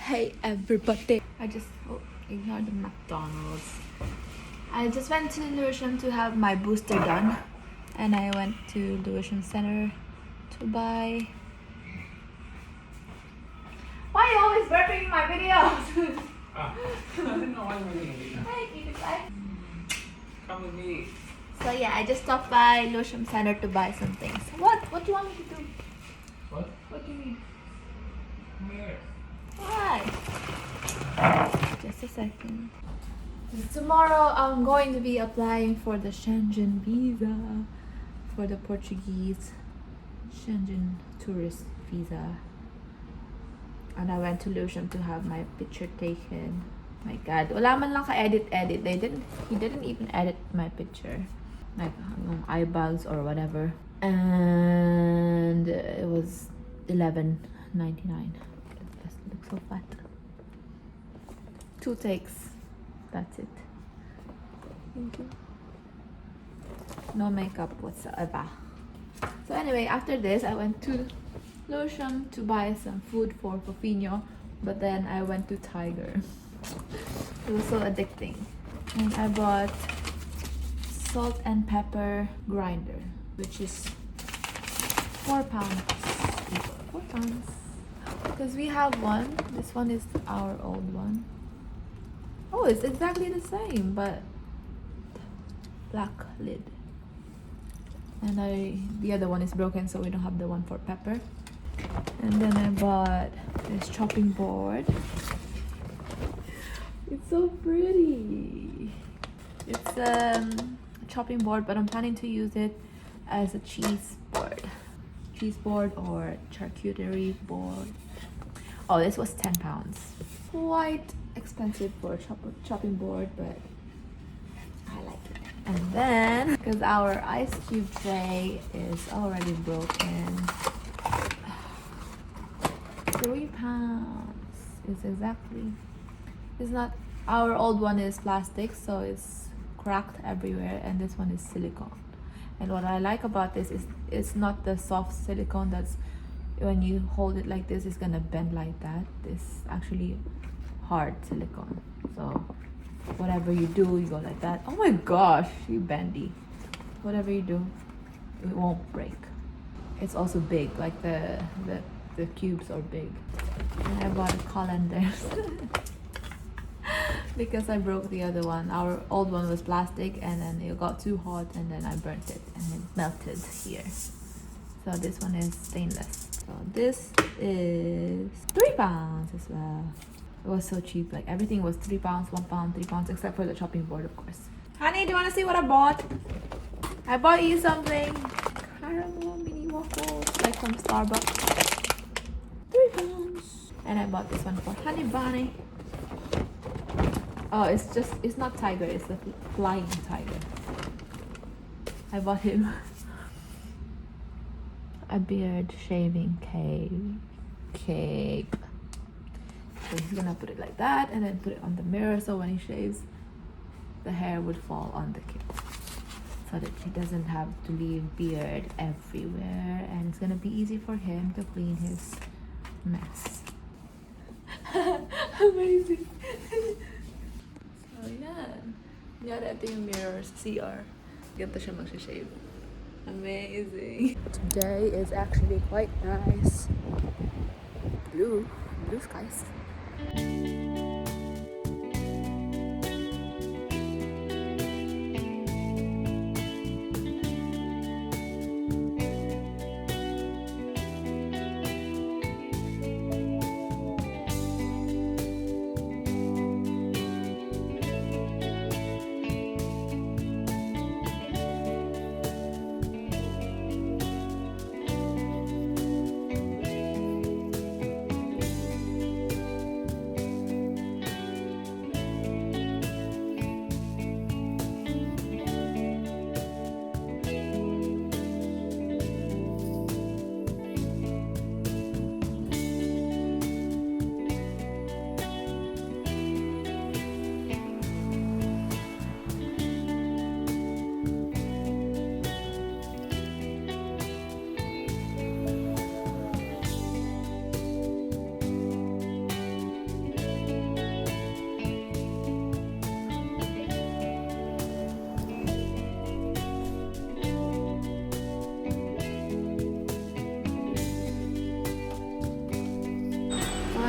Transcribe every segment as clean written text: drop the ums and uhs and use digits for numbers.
Hey everybody! Ignore the McDonald's. I just went to Lewisham to have my booster done, and I went to Lewisham Center to buy. Why are you always burping my videos? I didn't know why you were doing it. Hey, cutie pie. Come with me. So yeah, I just stopped by Lewisham Center to buy some things. What? What do you want me to do? What? What do you need? Come here. Why? Just a second. Tomorrow I'm going to be applying for the Schengen visa, for the Portuguese Schengen tourist visa. And I went to Lewisham to have my picture taken. My God, wala man lang ka-edit. He didn't even edit my picture. Like eye bags or whatever. And it was $11.99. It looks so fat. 2 takes. That's it. Thank you. No makeup whatsoever. So anyway, after this, I went to Lewisham to buy some food for Fofino, but then I went to Tiger. It was so addicting. And I bought salt and pepper grinder, which is 4 pounds. 4 pounds. Because we have one. This one is our old one. Oh, it's exactly the same, but black lid. And the other one is broken, so we don't have the one for pepper. And then I bought this chopping board. It's so pretty. It's a chopping board, but I'm planning to use it as a cheese board or charcuterie board. Oh, this was 10 pounds. Quite expensive for a chopping board, but I like it. And then, because our ice cube tray is already broken, 3 pounds is exactly. It's not. Our old one is plastic, so it's cracked everywhere, and this one is silicone. And what I like about this is it's not the soft silicone that's when you hold it like this, it's gonna bend like that. This actually hard silicone. So whatever you do, you go like that. Oh my gosh, you bendy. Whatever you do, it won't break. It's also big, like the cubes are big. And I bought a colander because I broke the other one. Our old one was plastic, and then it got too hot, and then I burnt it, and it melted here. So this one is stainless. So this is 3 pounds as well. It was so cheap. Like everything was 3 pounds, 1 pound, 3 pounds, except for the chopping board, of course. Honey, do you want to see what I bought? I bought you something. Caramel mini waffles, like from Starbucks. 3 pounds. And I bought this one for Honey Bunny. Oh, it's not tiger, it's the flying tiger. I bought him a beard shaving cape. So he's gonna put it like that and then put it on the mirror, so when he shaves, the hair would fall on the cape, so that he doesn't have to leave beard everywhere, and it's gonna be easy for him to clean his mess. Amazing. So yeah, ito yung mirrors, CR. Ganito siya mag-shave. Amazing. Today is actually quite nice. Blue skies.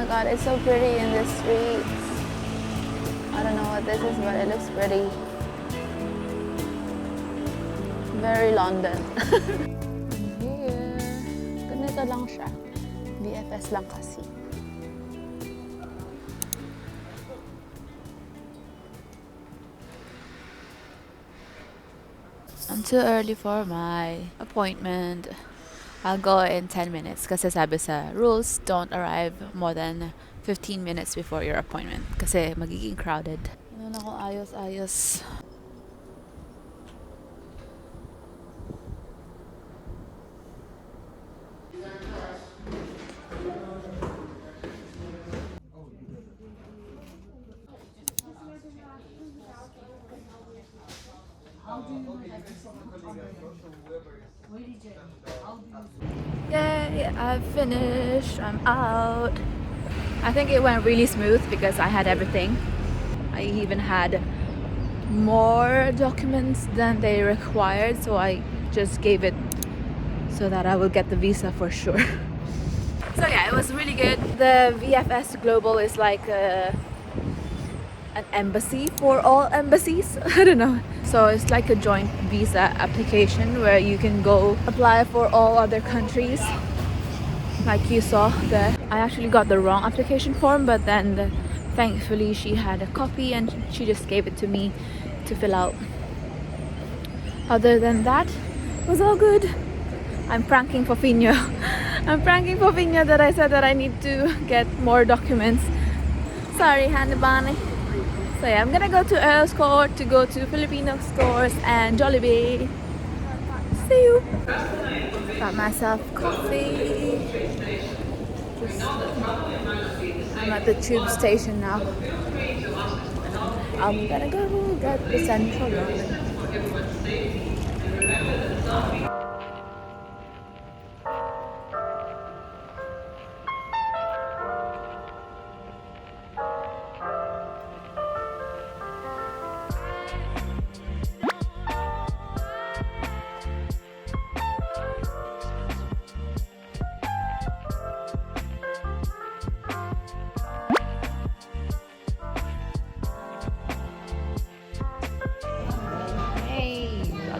my god, it's so pretty in the streets. I don't know what this is, but it looks pretty. Very London. Here. Ganito lang siya. VFS lang kasi. I'm too early for my appointment. I'll go in 10 minutes kasi sabi sa rules, don't arrive more than 15 minutes before your appointment kasi magiging crowded. Ano ako, ayos. Yay, I've finished. I'm out. I think it went really smooth because I had everything. I even had more documents than they required, so I just gave it so that I will get the visa for sure. So yeah, it was really good. The VFS Global is like an embassy for all embassies. I don't know. So it's like a joint visa application where you can go apply for all other countries. Like you saw there. I actually got the wrong application form, but then thankfully she had a copy and she just gave it to me to fill out. Other than that, it was all good. I'm pranking Fofinho. I'm pranking Fofinho that I said that I need to get more documents. Sorry, Hannah Bunny. So yeah, I'm gonna go to Earl's Court to go to Filipino stores and Jollibee. See you. Got myself coffee. I'm at the tube station now. I'm gonna go get the central line.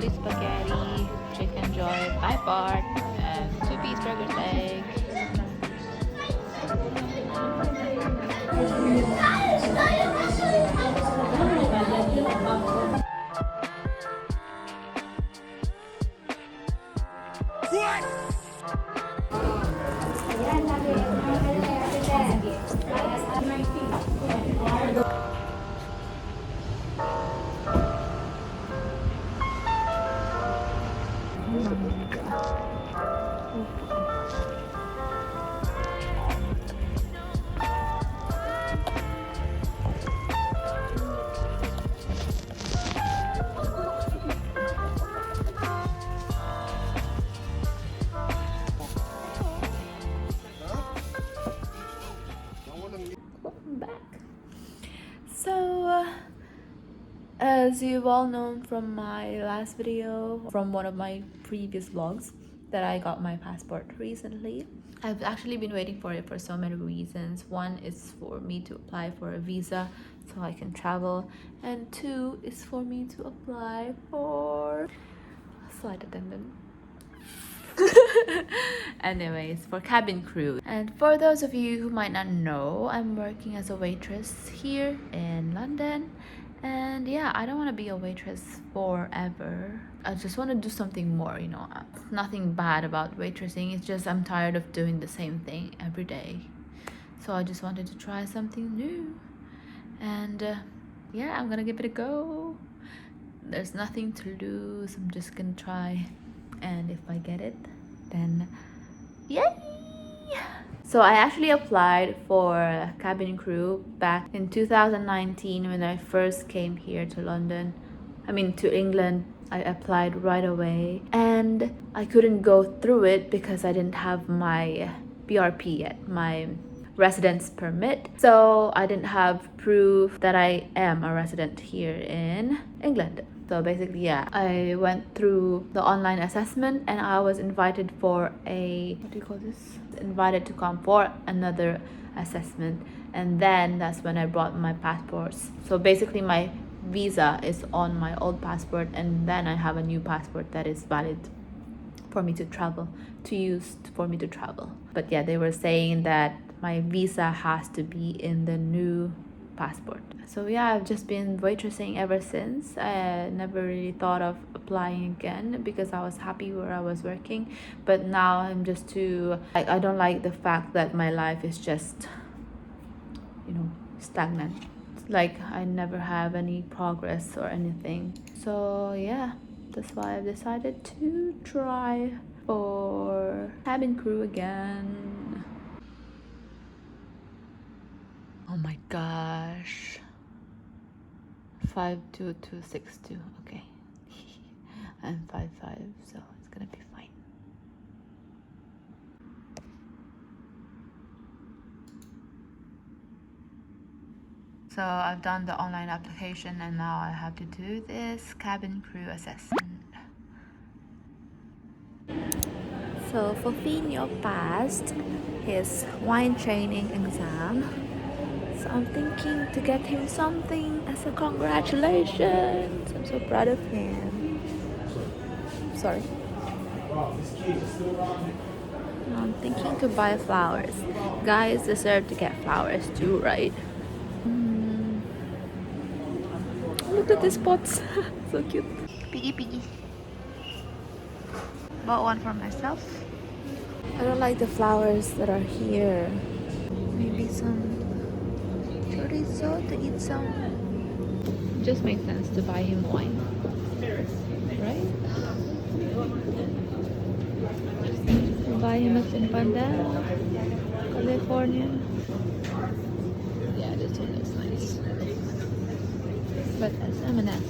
Spaghetti, chicken joy, pie part, and 2-piece burger leg. So, as you've all known from my last video, from one of my previous vlogs, that I got my passport recently. I've actually been waiting for it for so many reasons. One is for me to apply for a visa so I can travel, and two is for me to apply for flight attendant. Anyways, for cabin crew. And for those of you who might not know, I'm working as a waitress here in London. And yeah, I don't want to be a waitress forever. I just want to do something more, you know. Nothing bad about waitressing. It's just I'm tired of doing the same thing every day. So I just wanted to try something new. And yeah, I'm gonna give it a go. There's nothing to lose. I'm just gonna try. And if I get it, then yay! So I actually applied for cabin crew back in 2019 when I first came here to to England. I applied right away and I couldn't go through it because I didn't have my BRP yet, my residence permit. So I didn't have proof that I am a resident here in England. So basically, yeah, I went through the online assessment and I was invited for a, what do you call this? Invited to come for another assessment. And then that's when I brought my passports. So basically my visa is on my old passport, and then I have a new passport that is valid for me to travel, to use for me to travel. But yeah, they were saying that my visa has to be in the new passport. So yeah, I've just been waitressing ever since. I never really thought of applying again because I was happy where I was working. But now I'm just too, like, I don't like the fact that my life is just, you know, stagnant. Like I never have any progress or anything. So yeah, that's why I've decided to try for cabin crew again. Oh my gosh. 52262. Okay. I'm 5'5", so it's gonna be fine. So I've done the online application and now I have to do this cabin crew assessment. So Fofinho passed his wine training exam. So I'm thinking to get him something as a congratulations. I'm so proud of him. Sorry. I'm thinking to buy flowers. Guys deserve to get flowers too, right? Look at these pots. So cute. Piggy. Bought one for myself. I don't like the flowers that are here. Maybe some chorizo to eat some. It just makes sense to buy him wine, right? We'll buy him a Simpanda, Californian. Yeah, this one is nice. But as M&S.